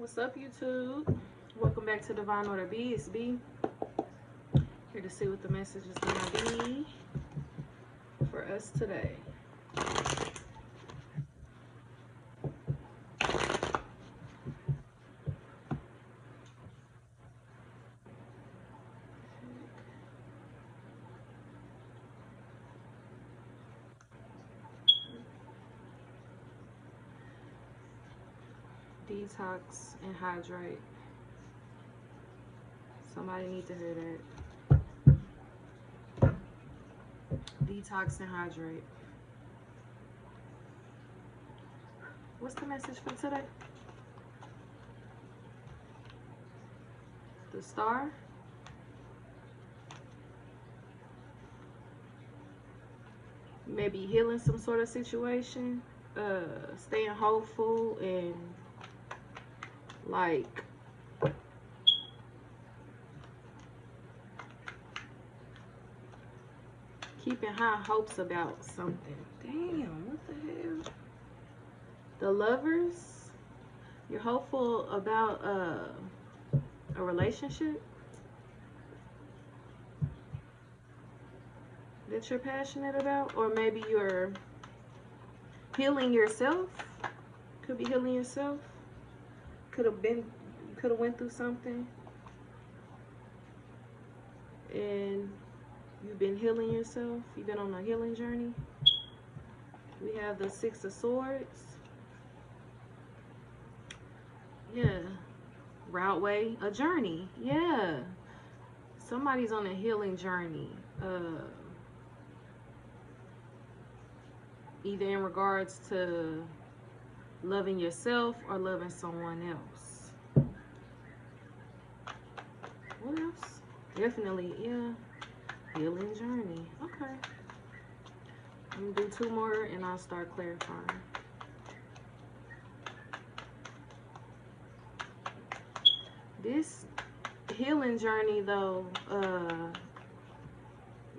What's up, YouTube? Welcome back to Divine Order B. It's B. Here to see what the message is going to be for us today. Detox and hydrate. Somebody need to hear that. Detox and hydrate. What's the message for today? The star. Maybe healing some sort of situation. Staying hopeful and like keeping high hopes about something. Damn, what the hell? The Lovers. You're hopeful about a relationship that you're passionate about, or maybe you're healing yourself. Could be healing yourself. Could have went through something and you've been healing yourself. You've been on a healing journey. We have the Six of Swords. Yeah. Route way, a journey. Yeah. Somebody's on a healing journey. Either in regards to loving yourself or loving someone else. What else? Definitely, yeah. Healing journey. Okay. I'm gonna do two more and I'll start clarifying. This healing journey, though,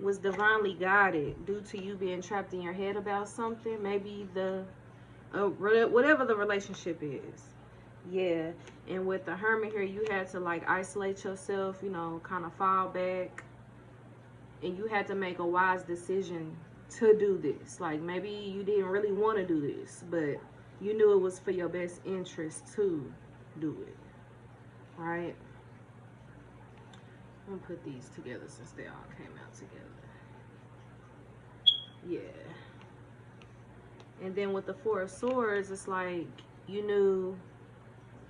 was divinely guided due to you being trapped in your head about something. Maybe whatever the relationship is. Yeah. And with the Hermit here, you had to like isolate yourself, you know, kind of fall back. And you had to make a wise decision to do this. Like maybe you didn't really want to do this, but you knew it was for your best interest to do it. Right? I'm gonna put these together since they all came out together. Yeah. And then with the Four of Swords, it's like you knew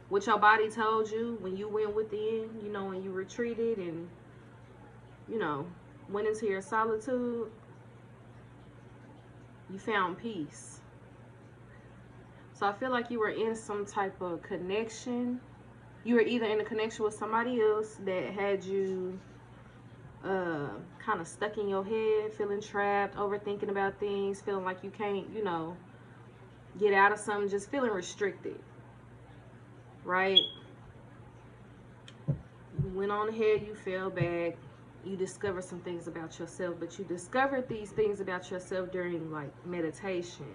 what your body told you when you went within, you know, when you retreated and, you know, went into your solitude, you found peace. So I feel like you were in some type of connection. You were either in a connection with somebody else that had you kind of stuck in your head, feeling trapped, overthinking about things, feeling like you can't, you know, get out of something, just feeling restricted, right? You went on ahead, you fell back, you discovered some things about yourself, but you discovered these things about yourself during like meditation.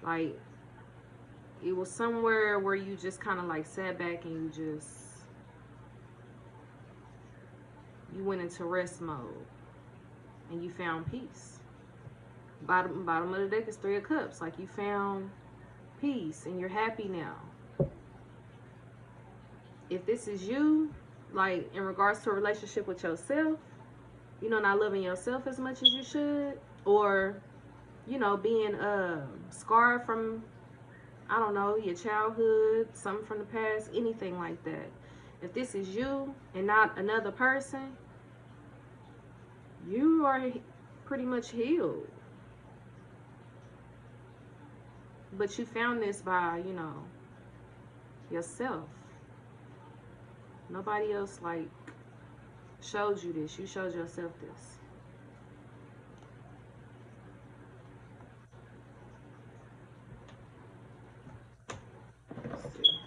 Like it was somewhere where you just kind of like sat back and you went into rest mode and you found peace. Bottom of the deck is Three of Cups. Like you found peace and you're happy now. If this is you, like in regards to a relationship with yourself, you know, not loving yourself as much as you should, or, you know, being scarred from, I don't know, your childhood, something from the past, anything like that. If this is you and not another person, you are pretty much healed. But you found this by, you know, yourself. Nobody else like showed you this. You showed yourself this. Let's see.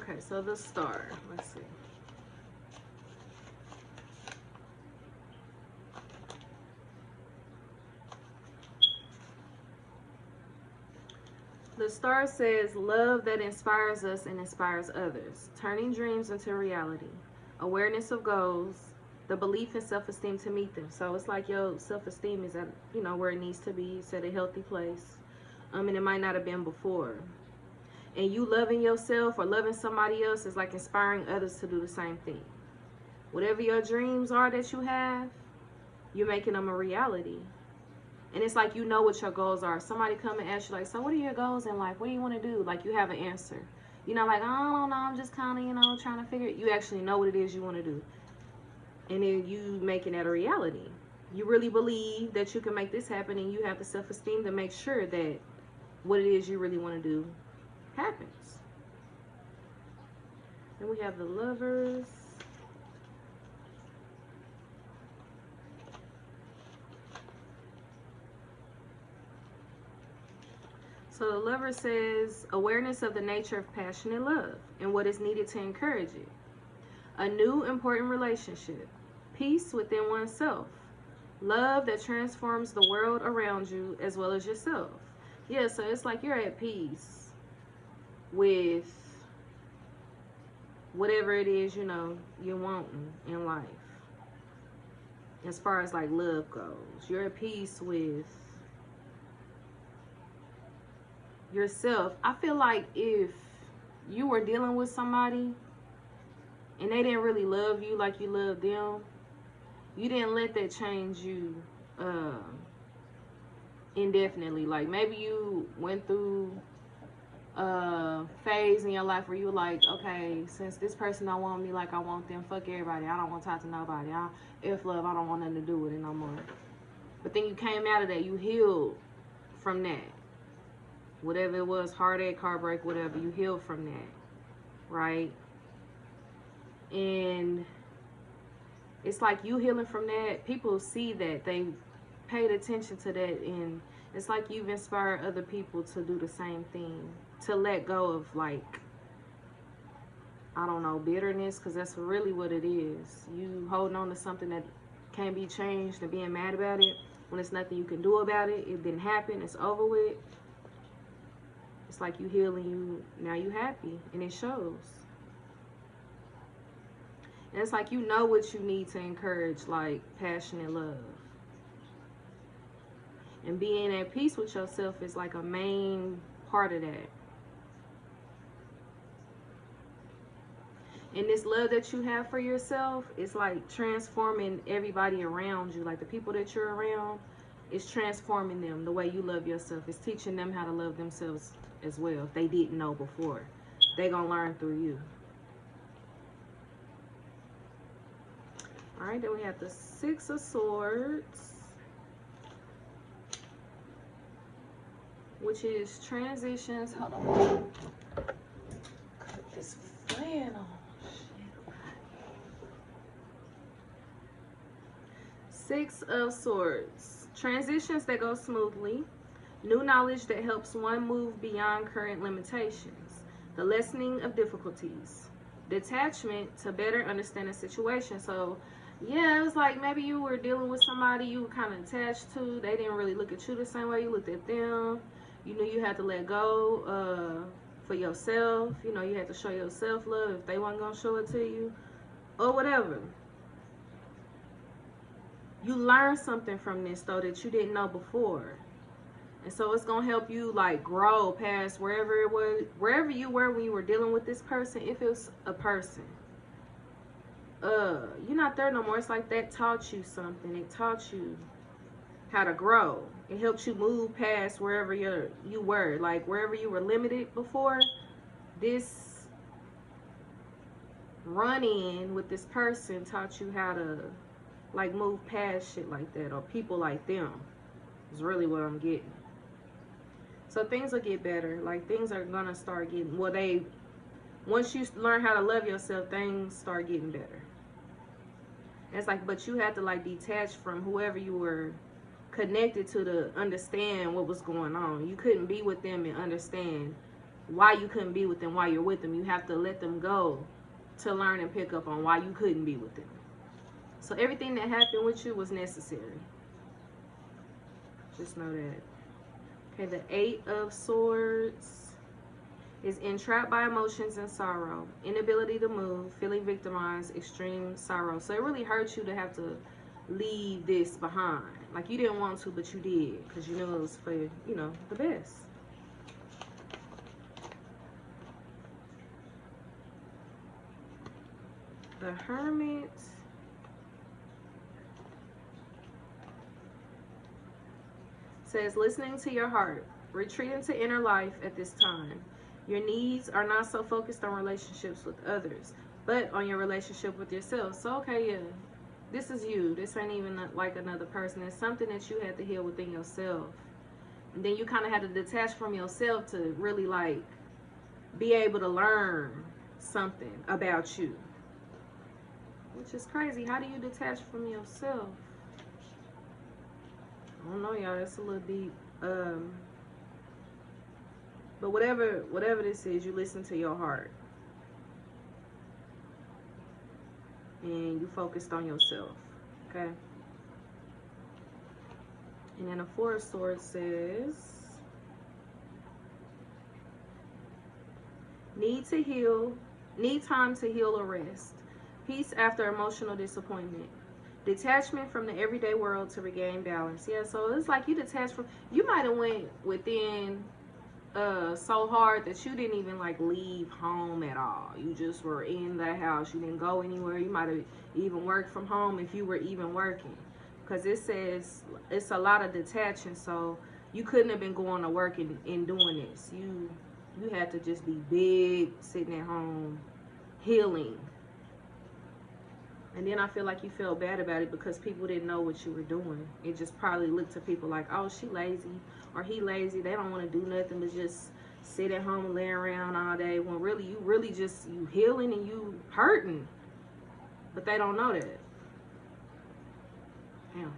Okay, so the star. Let's see. The star says, love that inspires us and inspires others, turning dreams into reality, awareness of goals, the belief and self-esteem to meet them. So it's like your self-esteem is at, you know, where it needs to be. It's at a healthy place. And it might not have been before. And you loving yourself or loving somebody else is like inspiring others to do the same thing. Whatever your dreams are that you have, you're making them a reality. And it's like, you know what your goals are. Somebody come and ask you, like, so what are your goals in life? What do you want to do? Like, you have an answer. You're not like, I don't know, I'm just kind of, you know, trying to figure it. You actually know what it is you want to do. And then you making that a reality. You really believe that you can make this happen, and you have the self-esteem to make sure that what it is you really want to do happens. Then we have the Lovers. So the Lover says, awareness of the nature of passionate love and what is needed to encourage it. A new important relationship. Peace within oneself. Love that transforms the world around you as well as yourself. Yeah, so it's like you're at peace with whatever it is, you know, you're wanting in life. As far as like love goes, you're at peace with yourself. I feel like if you were dealing with somebody and they didn't really love you like you love them, you didn't let that change you indefinitely. Like maybe you went through a phase in your life where you were like, okay, since this person don't want me like I want them, fuck everybody, I don't want to talk to nobody, if love, I don't want nothing to do with it no more. But then you came out of that, you healed from that. Whatever it was, heartache, heartbreak, whatever, you healed from that, right? And it's like you healing from that, people see that, they paid attention to that, and it's like you've inspired other people to do the same thing, to let go of, like, I don't know, bitterness, because that's really what it is. You holding on to something that can't be changed and being mad about it when there's nothing you can do about it. It didn't happen, it's over with. It's like you healing, now you happy, and it shows. And it's like you know what you need to encourage, like passionate love. And being at peace with yourself is like a main part of that. And this love that you have for yourself is like transforming everybody around you. Like the people that you're around, it's transforming them the way you love yourself. It's teaching them how to love themselves as well. If they didn't know before, they're gonna learn through you. All right, then we have the Six of Swords, which is transitions. Hold on. Cut this flannel. Six of Swords. Transitions that go smoothly. New knowledge that helps one move beyond current limitations. The lessening of difficulties. Detachment to better understand a situation. So, yeah, it was like maybe you were dealing with somebody you were kind of attached to. They didn't really look at you the same way you looked at them. You knew you had to let go for yourself. You know, you had to show yourself love if they weren't going to show it to you. Or whatever. You learned something from this, though, that you didn't know before. And so it's going to help you, like, grow past wherever it was, wherever you were when you were dealing with this person, if it was a person. You're not there no more. It's like that taught you something. It taught you how to grow. It helped you move past wherever you were. Like, wherever you were limited before, this run-in with this person taught you how to, like, move past shit like that, or people like them, is really what I'm getting. So things will get better. Like, things are gonna start getting, well, once you learn how to love yourself, things start getting better. It's like, but you had to, like, detach from whoever you were connected to understand what was going on. You couldn't be with them and understand why you couldn't be with them while you're with them. You have to let them go to learn and pick up on why you couldn't be with them. So everything that happened with you was necessary. Just know that. Okay, the 8 of Swords is entrapped by emotions and sorrow, inability to move, feeling victimized, extreme sorrow. So it really hurts you to have to leave this behind. Like you didn't want to, but you did, because you knew it was for, you know, the best. The Hermit says, listening to your heart, retreat into inner life at this time. Your needs are not so focused on relationships with others, but on your relationship with yourself. So, okay, yeah, this is you. This ain't even like another person. It's something that you had to heal within yourself. And then you kind of had to detach from yourself to really, like, be able to learn something about you. Which is crazy. How do you detach from yourself? I don't know, y'all. That's a little deep. But whatever this is, you listen to your heart. And you focused on yourself. Okay? And then the 4 of Swords says, need time to heal or rest. Peace after emotional disappointment. Detachment from the everyday world to regain balance. Yeah, so it's like you detached from, you might have went within so hard that you didn't even like leave home at all. You just were in the house. You didn't go anywhere. You might have even worked from home if you were even working, because it says it's a lot of detaching. So you couldn't have been going to work and doing this. You had to just be big, sitting at home, healing. And then I feel like you felt bad about it because people didn't know what you were doing. It just probably looked to people like, oh, she lazy or he lazy. They don't want to do nothing but just sit at home and lay around all day. When really, you healing and you hurting. But they don't know that. Damn.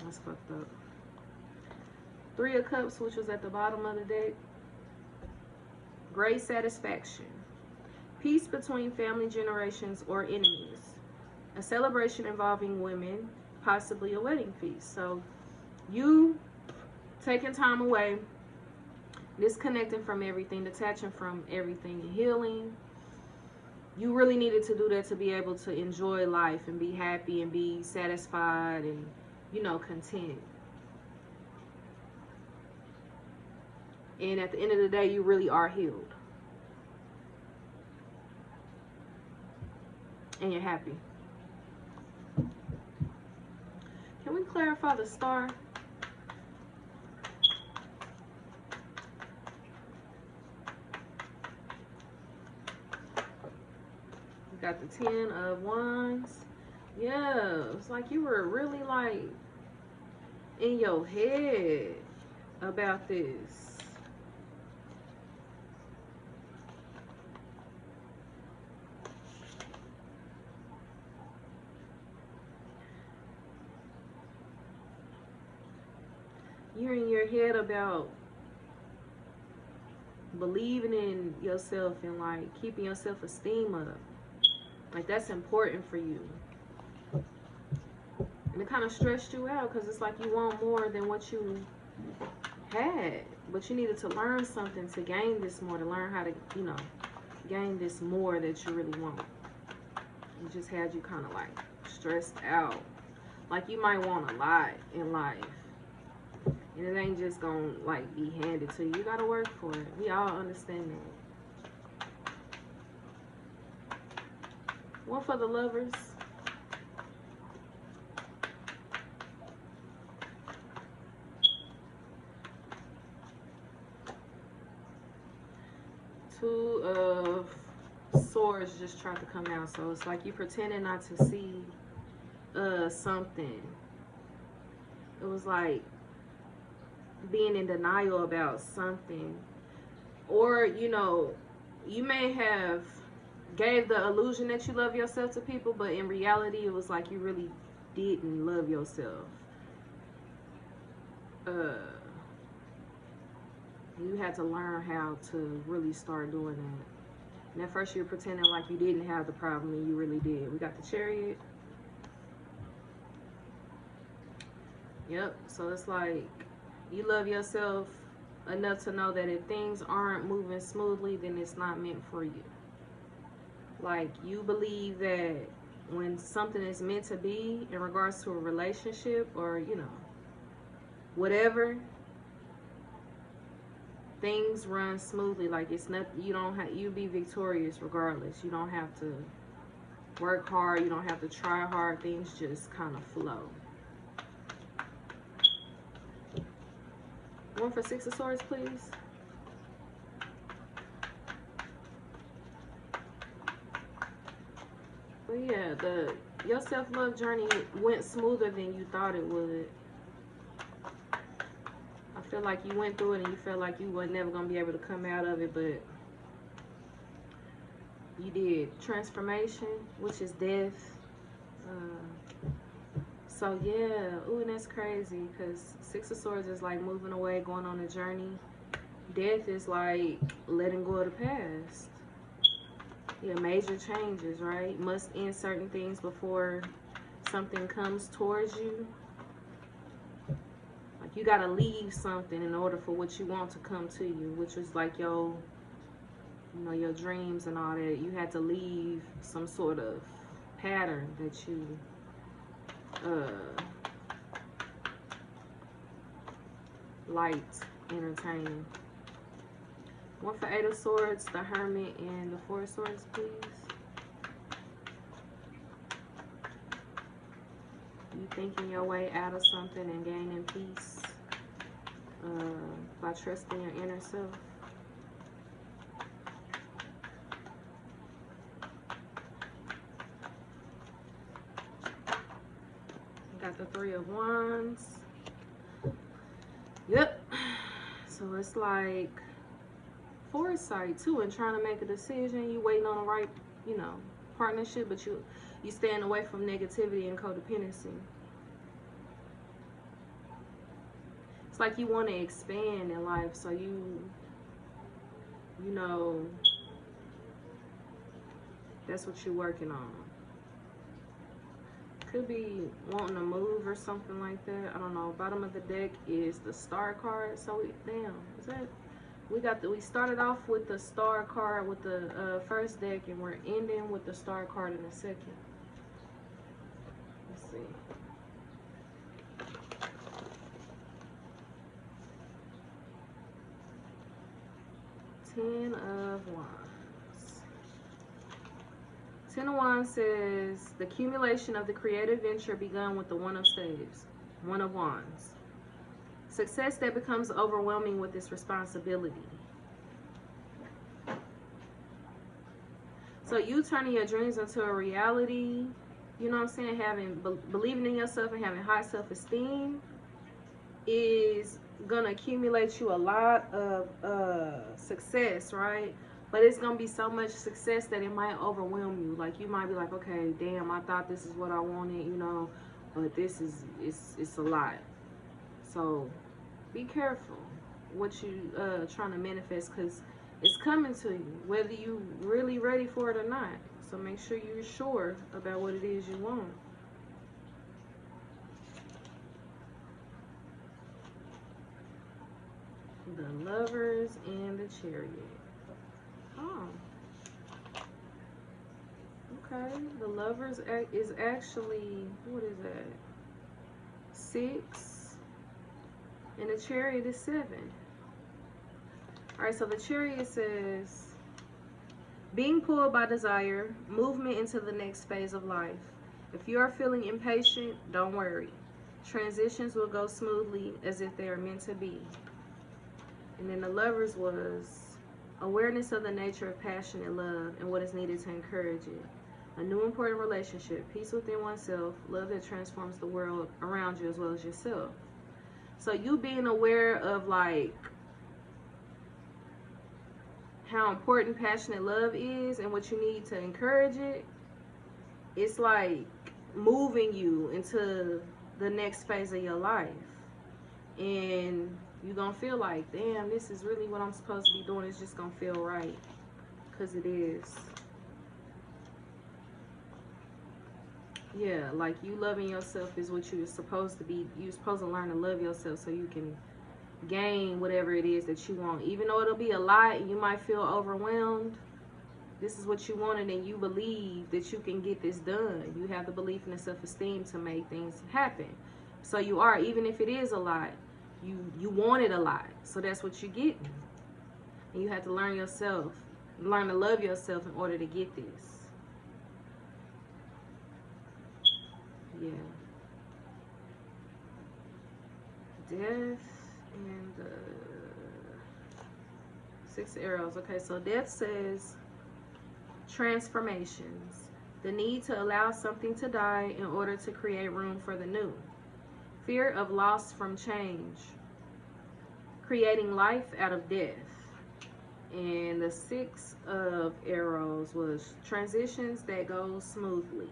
That's fucked up. 3 of Cups, which was at the bottom of the deck. Great satisfaction. Peace between family generations or enemies. A celebration involving women, possibly a wedding feast. So you taking time away, disconnecting from everything, detaching from everything, and healing. You really needed to do that to be able to enjoy life and be happy and be satisfied and, you know, content. And at the end of the day, you really are healed. And you're happy. Can we clarify the star? We got the 10 of Wands. Yeah, it's like you were really like in your head about this. You're in your head about believing in yourself and like keeping your self-esteem up. Like that's important for you. And it kind of stressed you out because it's like you want more than what you had. But you needed to learn something to gain this more, to learn how to, you know, gain this more that you really want. It just had you kind of like stressed out. Like you might want a lot in life. And it ain't just gonna like be handed to you. You gotta work for it. We all understand that. One for the Lovers. Two of Swords just tried to come out. So it's like you pretending not to see something. It was like being in denial about something, or you know, you may have gave the illusion that you love yourself to people, but in reality it was like you really didn't love yourself. You had to learn how to really start doing that. And at first you're pretending like you didn't have the problem and you really did. We got the Chariot. Yep. So it's like you love yourself enough to know that if things aren't moving smoothly, then it's not meant for you. Like, you believe that when something is meant to be in regards to a relationship or, you know, whatever, things run smoothly. Like, it's not, you don't have, you be victorious regardless. You don't have to work hard. You don't have to try hard. Things just kind of flow. One for Six of Swords, please. But yeah, your self-love journey went smoother than you thought it would. I feel like you went through it and you felt like you were never going to be able to come out of it, but you did. Transformation, which is death. So yeah, ooh, and that's crazy because Six of Swords is like moving away, going on a journey. Death is like letting go of the past. Yeah, major changes, right? Must end certain things before something comes towards you. Like, you gotta leave something in order for what you want to come to you, which is like your, you know, your dreams and all that. You had to leave some sort of pattern that you liked entertaining. One for Eight of Swords, the Hermit, and the Four of Swords, please. You thinking your way out of something and gaining peace by trusting your inner self. Got the Three of Wands. Yep. So it's like foresight too, and trying to make a decision. You waiting on the right, you know, partnership, but you staying away from negativity and codependency. It's like you want to expand in life, so you know, that's what you're working on. Could be wanting to move or something like that. I don't know. Bottom of the deck is the Star card. So damn, is that? We started off with the Star card with the first deck, and we're ending with the Star card in the second. Let's see. Ten of Wands. Ten of Wands says the accumulation of the creative venture begun with the One of Staves, One of Wands. Success that becomes overwhelming with its responsibility. So you turning your dreams into a reality, you know what I'm saying, believing in yourself and having high self-esteem is gonna accumulate you a lot of success, right? But it's gonna be so much success that it might overwhelm you. Like, you might be like, okay, damn, I thought this is what I wanted, you know, but this is it's a lot. So be careful what you trying to manifest, because it's coming to you, whether you really ready for it or not. So make sure you're sure about what it is you want. The Lovers and the Chariot. Oh. Okay. The Lovers is actually, what is that? 6. And the Chariot is 7. Alright, so the Chariot says, being pulled by desire, movement into the next phase of life. If you are feeling impatient, don't worry. Transitions will go smoothly as if they are meant to be. And then the Lovers was awareness of the nature of passion and love and what is needed to encourage it. A new important relationship, peace within oneself, love that transforms the world around you as well as yourself. So you being aware of, like, how important passionate love is and what you need to encourage it, it's like moving you into the next phase of your life. And You're going to feel like, damn, this is really what I'm supposed to be doing. It's just going to feel right. Because it is. Yeah, like you loving yourself is what you're supposed to be. You're supposed to learn to love yourself so you can gain whatever it is that you want. Even though it'll be a lot and you might feel overwhelmed, this is what you wanted and you believe that you can get this done. You have the belief and the self-esteem to make things happen. So you are, even if it is a lot, you want it a lot. So that's what you're getting. And you have to learn yourself, learn to love yourself in order to get this. Yeah. Death and the 6 arrows. Okay, so death says transformations. The need to allow something to die in order to create room for the new. Fear of loss from change. Creating life out of death. And the 6 of arrows was transitions that go smoothly.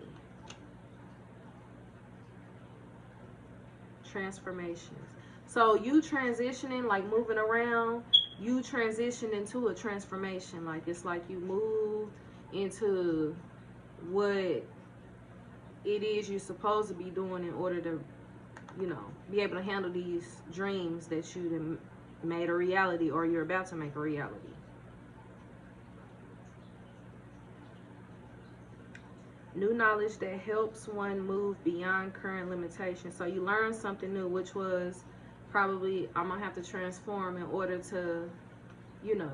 Transformations. So you transitioning, like moving around, you transition into a transformation. Like it's like you moved into what it is you're supposed to be doing in order to, you know, be able to handle these dreams that you made a reality or you're about to make a reality. New knowledge that helps one move beyond current limitations. So you learned something new, which was probably I'm going to have to transform in order to, you know,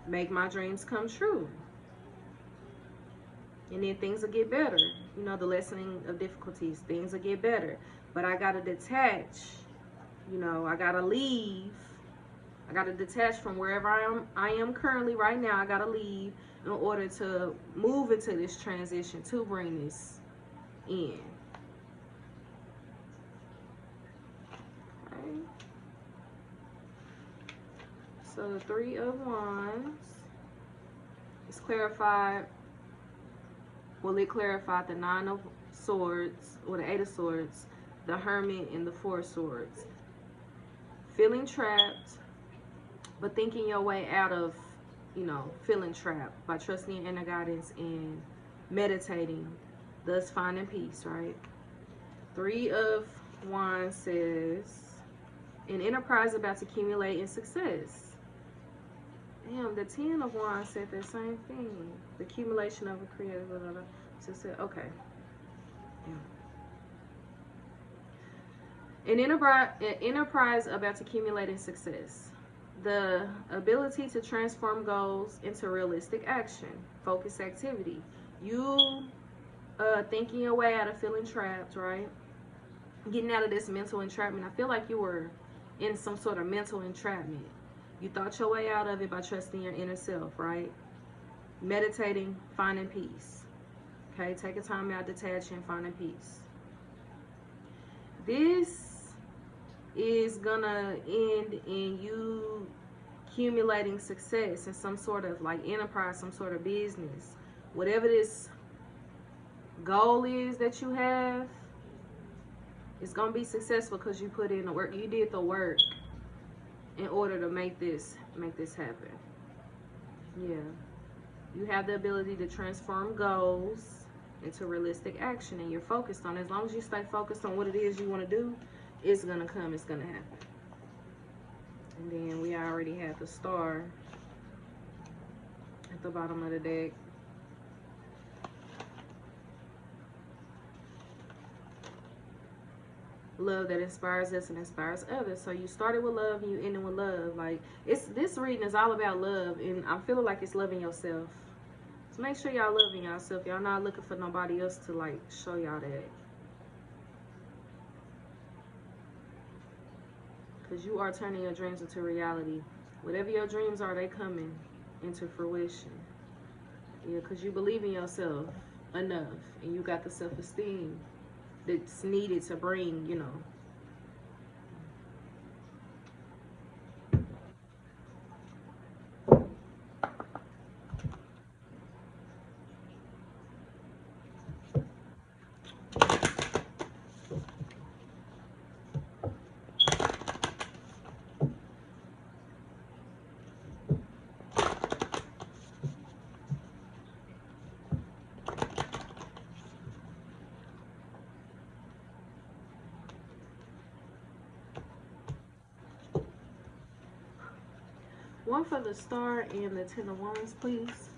make my dreams come true. And then things will get better. You know, the lessening of difficulties, things will get better. But I got to detach, you know, I got to leave. I got to detach from wherever I am currently right now. I got to leave in order to move into this transition to bring this in. Okay. So the 3 of Wands is clarified. Well, it clarified the 9 of Swords, or the 8 of Swords, the Hermit, and the 4 of Swords. Feeling trapped, but thinking your way out of, you know, feeling trapped by trusting in inner guidance and meditating, thus finding peace, right? 3 of Wands says, an enterprise about to accumulate in success. Damn, the 10 of Wands said the same thing. The accumulation of a creative, blah, blah, blah. Success. Okay. Yeah. An enterprise about to accumulate in success. The ability to transform goals into realistic action. Focused activity. You thinking your way out of feeling trapped, right? Getting out of this mental entrapment. I feel like you were in some sort of mental entrapment. You thought your way out of it by trusting your inner self, right? Meditating, finding peace. Okay, take a time out, detaching, finding peace. This is gonna end in you accumulating success in some sort of like enterprise, some sort of business. Whatever this goal is that you have, it's gonna be successful because you put in the work. You did the work in order to make this happen. Yeah. You have the ability to transform goals into realistic action, and you're focused on it. As long as you stay focused on what it is you want to do, it's gonna come, it's gonna happen. And then we already have the star at the bottom of the deck. Love that inspires us and inspires others. So you started with love and you ended with love. Like, this reading is all about love, and I'm feeling like it's loving yourself. So make sure y'all loving yourself. Y'all not looking for nobody else to like show y'all that. Because you are turning your dreams into reality. Whatever your dreams are, they coming into fruition. Yeah, because you believe in yourself enough, and you got the self-esteem that's needed to bring, you know. One for the Star and the Ten of Wands, please.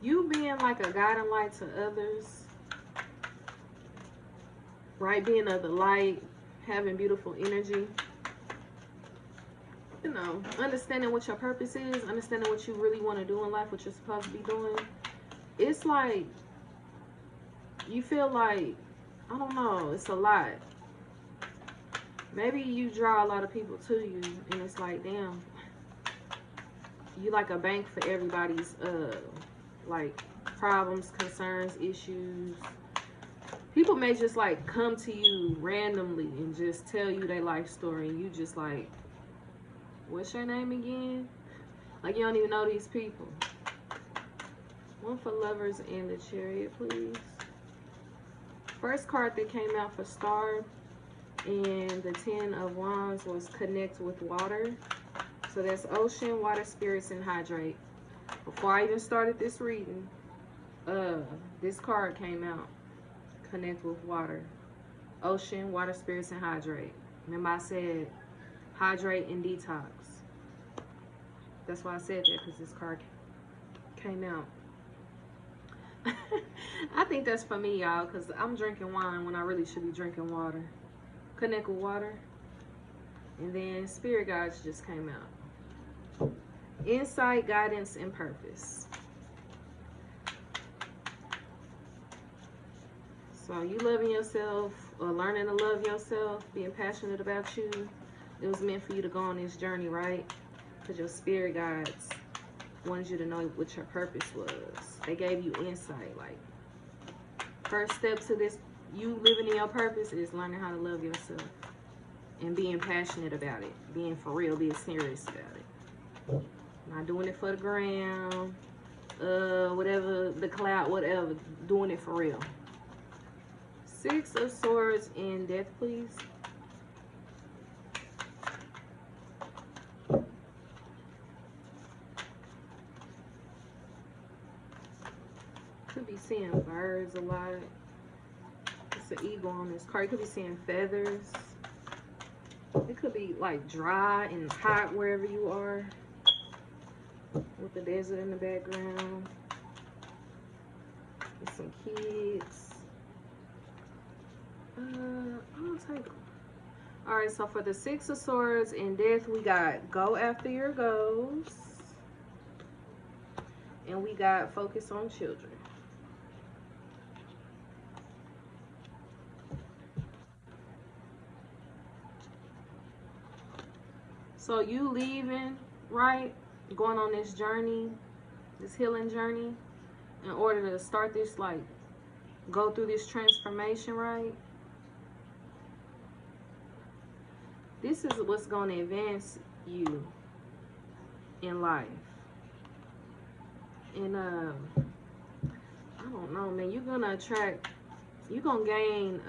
You being like a guiding light to others, right? Being of the light, having beautiful energy. You know, understanding what your purpose is, understanding what you really want to do in life, what you're supposed to be doing. It's like, you feel like, I don't know, it's a lot. Maybe you draw a lot of people to you, and it's like, damn, you like a bank for everybody's, like, problems, concerns, issues. People may just, like, come to you randomly and just tell you their life story, and you just like, what's your name again? Like, you don't even know these people. One for Lovers and the Chariot, please. First card that came out for Star and the Ten of Wands was Connect with Water. So that's ocean, water, spirits, and hydrate. Before I even started this reading, this card came out. Connect with water. Ocean, water, spirits, and hydrate. Remember I said hydrate and detox. That's why I said that, because this card came out. I think that's for me, y'all, because I'm drinking wine when I really should be drinking water. Connect with water. And then Spirit Guides just came out. Insight, guidance, and purpose. So you loving yourself, or learning to love yourself, being passionate about you. It was meant for you to go on this journey, right? Because your Spirit Guides wanted you to know what your purpose was. They gave you insight. Like, first step to this, you living in your purpose, is learning how to love yourself and being passionate about it, being for real, being serious about it. Not doing it for the gram, whatever, the clout, whatever. Doing it for real. Six of Swords and Death, please. Could be seeing birds a lot. It's an eagle on this card. You could be seeing feathers. It could be like dry and hot wherever you are, with the desert in the background. With some kids. I'll take them. Alright, so for the Six of Swords and Death, we got go after your goals. And we got focus on children. So you leaving, right? Going on this journey, this healing journey, in order to start this, like, go through this transformation, right? This is what's going to advance you in life. And I don't know, man, you're going to attract, you're going to gain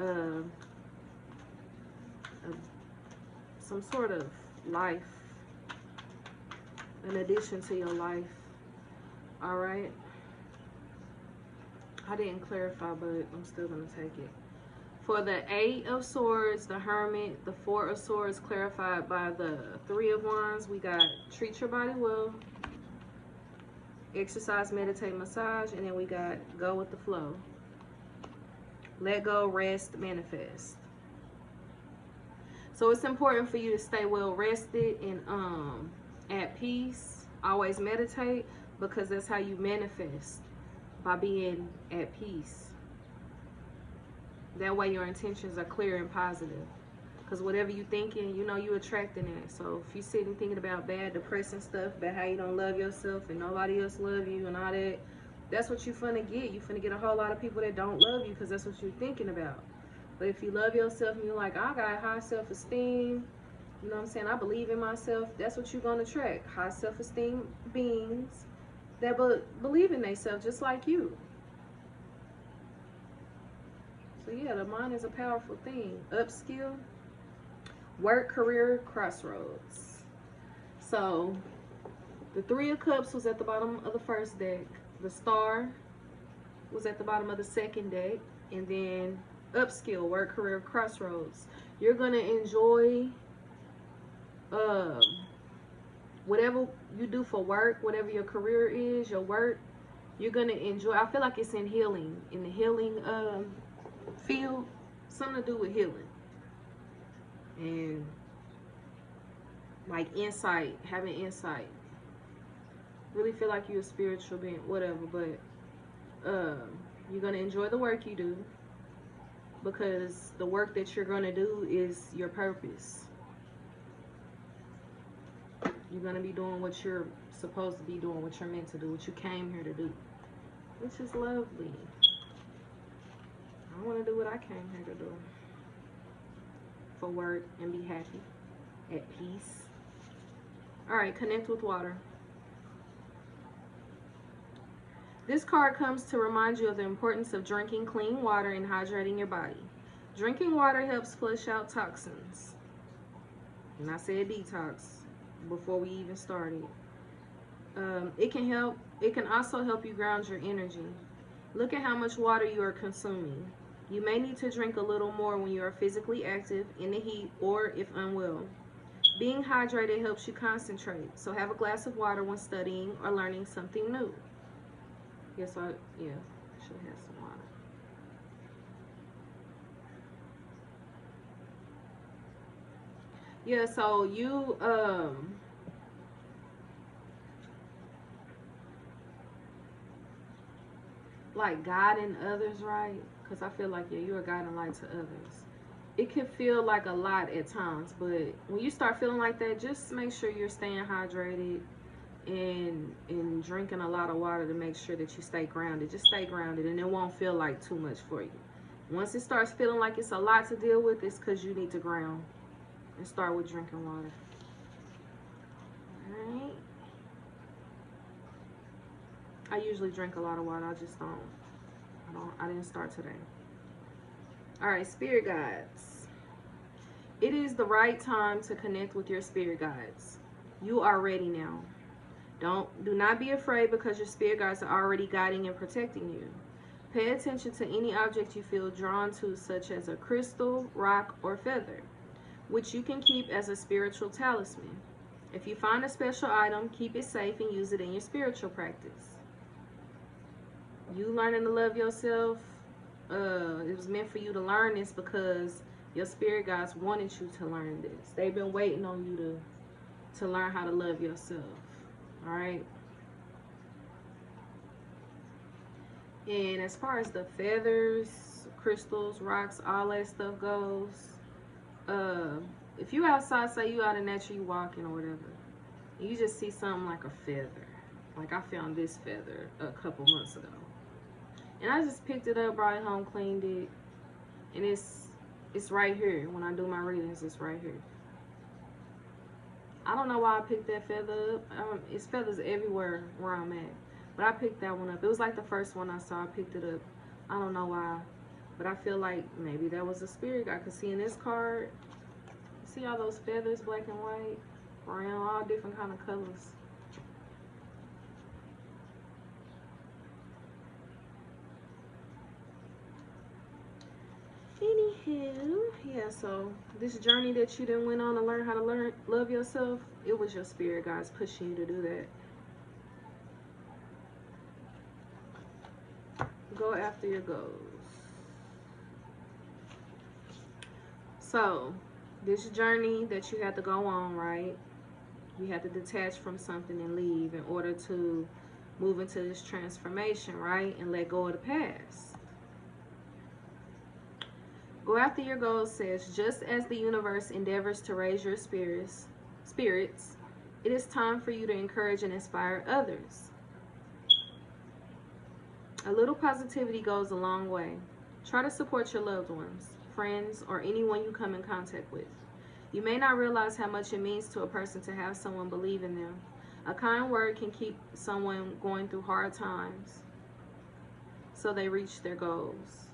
some sort of life in addition to your life. All right, I didn't clarify, but I'm still gonna take it. For the Eight of Swords, the Hermit, the Four of Swords clarified by the Three of Wands, we got treat your body well, exercise, meditate, massage, and then we got go with the flow. Let go, rest, manifest. So it's important for you to stay well rested and at peace. Always meditate, because that's how you manifest, by being at peace. That way your intentions are clear and positive. Because whatever you're thinking, you know you're attracting it. So if you're sitting thinking about bad, depressing stuff, about how you don't love yourself and nobody else love you and all that, that's what you're finna get. You're finna get a whole lot of people that don't love you, because that's what you're thinking about. But if you love yourself and you're like, I got high self-esteem, you know what I'm saying, I believe in myself, that's what you're going to attract. High self-esteem beings that believe in themselves just like you. So yeah, the mind is a powerful thing. Upskill, work, career, crossroads. So the Three of Cups was at the bottom of the first deck. The Star was at the bottom of the second deck. And then upskill, work, career, crossroads. You're going to enjoy whatever you do for work, whatever your career is, your work. You're going to enjoy. I feel like it's in healing, in the healing field. Something to do with healing. And like insight, having insight. Really feel like you're a spiritual being, whatever, but you're going to enjoy the work you do, because the work that you're going to do is your purpose. You're going to be doing what you're supposed to be doing, what you're meant to do, what you came here to do, which is lovely. I want to do what I came here to do, for work and be happy, at peace. All right, connect with water. This card comes to remind you of the importance of drinking clean water and hydrating your body. Drinking water helps flush out toxins. And I said detox before we even started. It can also help you ground your energy. Look at how much water you are consuming. You may need to drink a little more when you are physically active, in the heat, or if unwell. Being hydrated helps you concentrate, so have a glass of water when studying or learning something new. Yes, I should have some water. Yeah, so you like guiding others, right? Because I feel like, yeah, you're a guiding light to others. It can feel like a lot at times, but when you start feeling like that, just make sure you're staying hydrated and drinking a lot of water to make sure that you stay grounded. Just stay grounded, and it won't feel like too much for you. Once it starts feeling like it's a lot to deal with, it's because you need to ground and start with drinking water. All right. I usually drink a lot of water. I just I didn't start today. All right, spirit guides. It is the right time to connect with your spirit guides. You are ready now. Do not be afraid, because your spirit guides are already guiding and protecting you. Pay attention to any object you feel drawn to, such as a crystal, rock, or feather, which you can keep as a spiritual talisman. If you find a special item, keep it safe and use it in your spiritual practice. You learning to love yourself, it was meant for you to learn this because your spirit guides wanted you to learn this. They've been waiting on you to learn how to love yourself. All right. And as far as the feathers, crystals, rocks, all that stuff goes, if you outside, say you out in nature, you walking or whatever, you just see something like a feather. Like I found this feather a couple months ago, and I just picked it up, brought it home, cleaned it, and it's right here. When I do my readings, it's right here. I don't know why I picked that feather up. It's feathers everywhere where I'm at. But I picked that one up. It was like the first one I saw. I picked it up. I don't know why. But I feel like maybe that was a spirit guide. I could see in this card. See all those feathers, black and white, brown, all different kind of colors. Anywho, yeah, so this journey that you done went on to learn how to love yourself, it was your spirit guides pushing you to do that. Go after your goals. So, this journey that you had to go on, right? You had to detach from something and leave in order to move into this transformation, right? And let go of the past. Go after your goals says, just as the universe endeavors to raise your spirits, it is time for you to encourage and inspire others. A little positivity goes a long way. Try to support your loved ones, friends, or anyone you come in contact with. You may not realize how much it means to a person to have someone believe in them. A kind word can keep someone going through hard times so they reach their goals.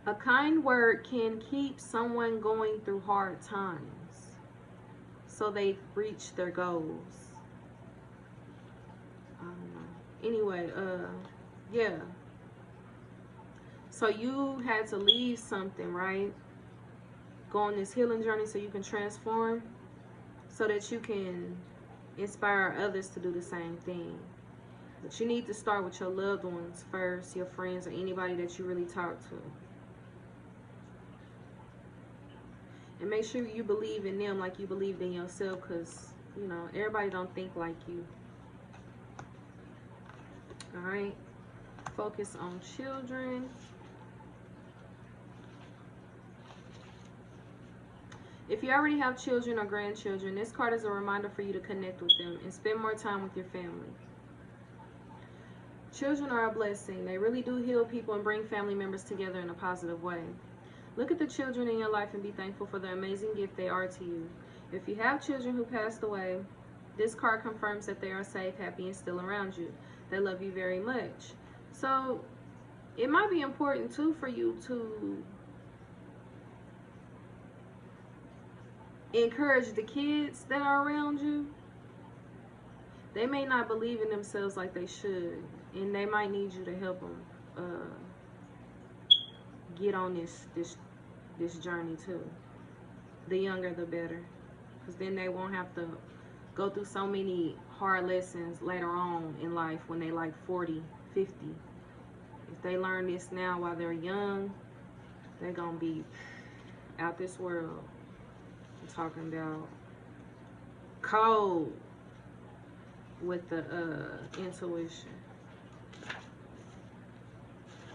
A kind word can keep someone going through hard times. so they reach their goals. I don't know. Anyway, yeah. So you had to leave something, right? Go on this healing journey so you can transform, so that you can inspire others to do the same thing. But you need to start with your loved ones first, your friends, or anybody that you really talk to. And make sure you believe in them like you believed in yourself, because, you know, everybody don't think like you. Alright? Focus on children. If you already have children or grandchildren, this card is a reminder for you to connect with them and spend more time with your family. Children are a blessing. They really do heal people and bring family members together in a positive way. Look at the children in your life and be thankful for the amazing gift they are to you. If you have children who passed away, this card confirms that they are safe, happy, and still around you. They love you very much. So it might be important too for you to encourage the kids that are around you. They may not believe in themselves like they should, and they might need you to help them get on this journey too. The younger the better, because then they won't have to go through so many hard lessons later on in life when they like 40, 50. If they learn this now while they're young, they're gonna be out this world. I'm talking about cold with the intuition.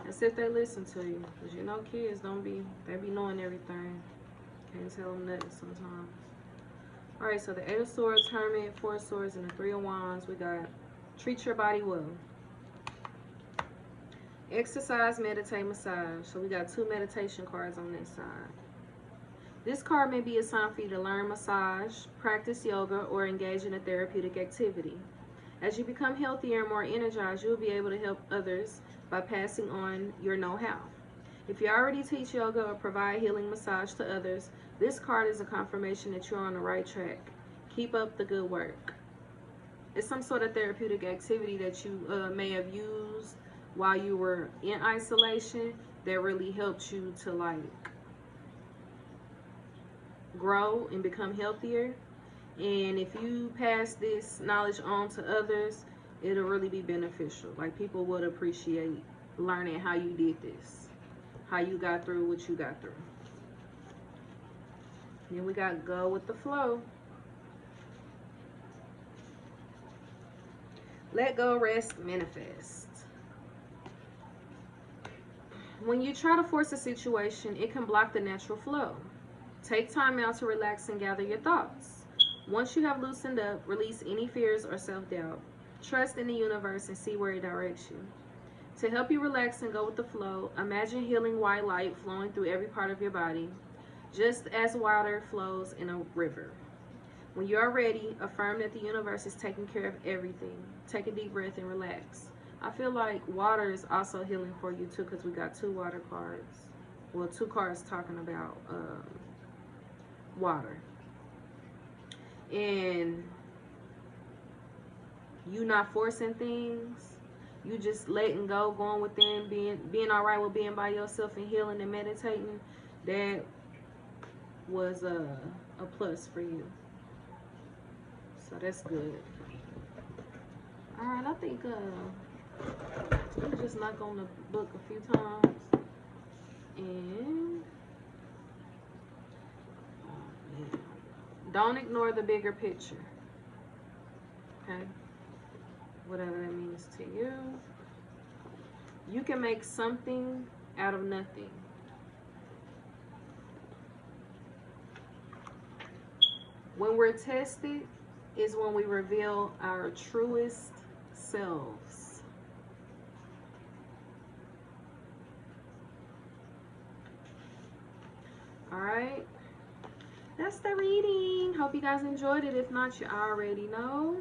That's if they listen to you, because you know kids they be knowing everything. Can't tell them nothing sometimes. Alright, so the 8 of Swords, Hermit, 4 of Swords, and the 3 of Wands. We got treat your body well. Exercise, meditate, massage. So we got 2 meditation cards on this side. This card may be a sign for you to learn massage, practice yoga, or engage in a therapeutic activity. As you become healthier and more energized, you'll be able to help others by passing on your know-how. If you already teach yoga or provide healing massage to others, this card is a confirmation that you're on the right track. Keep up the good work. It's some sort of therapeutic activity that you may have used while you were in isolation that really helped you to like grow and become healthier. And if you pass this knowledge on to others, it'll really be beneficial. Like, people would appreciate learning how you did this, how you got through what you got through. Then we got go with the flow. Let go, rest, manifest. When you try to force a situation, it can block the natural flow. Take time out to relax and gather your thoughts. Once you have loosened up, release any fears or self-doubt. Trust in the universe and see where it directs you. To help you relax and go with the flow, imagine healing white light flowing through every part of your body, just as water flows in a river. When you are ready, affirm that the universe is taking care of everything. Take a deep breath and relax. I feel like water is also healing for you too, because we got 2 water cards. Well, 2 cards talking about water. And you not forcing things, you just letting go, going within, being all right with being by yourself and healing and meditating. That was a plus for you. So that's good. All right, I think we'll just knock on the book a few times. And don't ignore the bigger picture. Okay? Whatever that means to you. You can make something out of nothing. When we're tested is when we reveal our truest selves. All right. That's the reading. Hope you guys enjoyed it. If not, you already know.